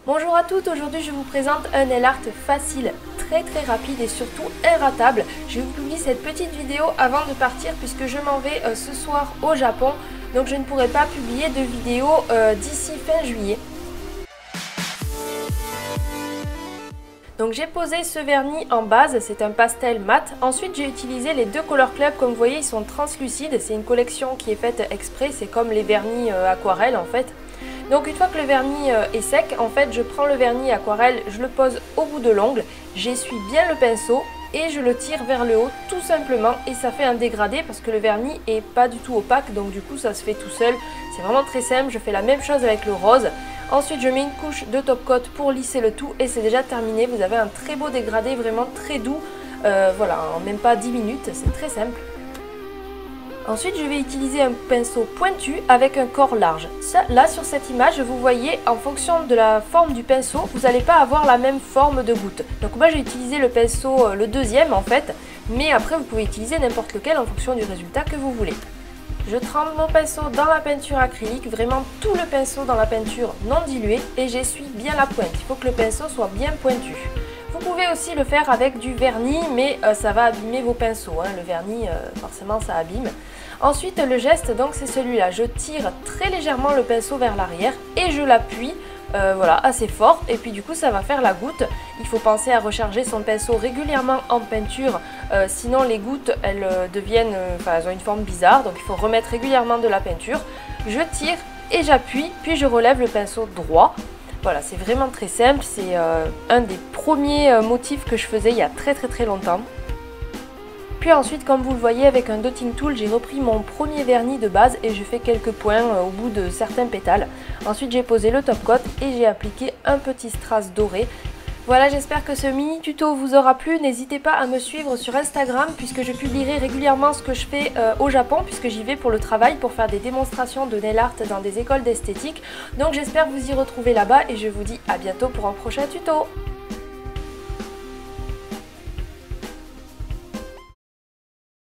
Bonjour à toutes, aujourd'hui je vous présente un nail art facile, très rapide et surtout inratable. Je vous publie cette petite vidéo avant de partir puisque je m'en vais ce soir au Japon. Donc je ne pourrai pas publier de vidéo d'ici fin juillet. Donc j'ai posé ce vernis en base, c'est un pastel mat. Ensuite j'ai utilisé les deux Color Club, comme vous voyez ils sont translucides. C'est une collection qui est faite exprès, c'est comme les vernis aquarelle en fait. Donc une fois que le vernis est sec, en fait je prends le vernis aquarelle, je le pose au bout de l'ongle, j'essuie bien le pinceau et je le tire vers le haut tout simplement et ça fait un dégradé parce que le vernis est pas du tout opaque, donc du coup ça se fait tout seul. C'est vraiment très simple, je fais la même chose avec le rose. Ensuite je mets une couche de top coat pour lisser le tout et c'est déjà terminé. Vous avez un très beau dégradé, vraiment très doux, voilà, en même pas 10 minutes, c'est très simple. Ensuite je vais utiliser un pinceau pointu avec un corps large. Là sur cette image vous voyez en fonction de la forme du pinceau vous n'allez pas avoir la même forme de goutte. Donc moi j'ai utilisé le pinceau le deuxième en fait, mais après vous pouvez utiliser n'importe lequel en fonction du résultat que vous voulez. Je trempe mon pinceau dans la peinture acrylique, vraiment tout le pinceau dans la peinture non diluée et j'essuie bien la pointe. Il faut que le pinceau soit bien pointu. Vous pouvez aussi le faire avec du vernis, mais ça va abîmer vos pinceaux, hein. Le vernis, forcément, ça abîme. Ensuite, le geste, donc c'est celui-là. Je tire très légèrement le pinceau vers l'arrière et je l'appuie, voilà, assez fort. Et puis du coup, ça va faire la goutte. Il faut penser à recharger son pinceau régulièrement en peinture, sinon les gouttes, elles deviennent, elles ont une forme bizarre. Donc il faut remettre régulièrement de la peinture. Je tire et j'appuie, puis je relève le pinceau droit. Voilà, c'est vraiment très simple, c'est un des premiers motifs que je faisais il y a très longtemps. Puis ensuite, comme vous le voyez, avec un dotting tool, j'ai repris mon premier vernis de base et je fais quelques points au bout de certains pétales. Ensuite, j'ai posé le top coat et j'ai appliqué un petit strass doré. Voilà, j'espère que ce mini tuto vous aura plu. N'hésitez pas à me suivre sur Instagram puisque je publierai régulièrement ce que je fais au Japon puisque j'y vais pour le travail, pour faire des démonstrations de nail art dans des écoles d'esthétique. Donc j'espère vous y retrouver là-bas et je vous dis à bientôt pour un prochain tuto.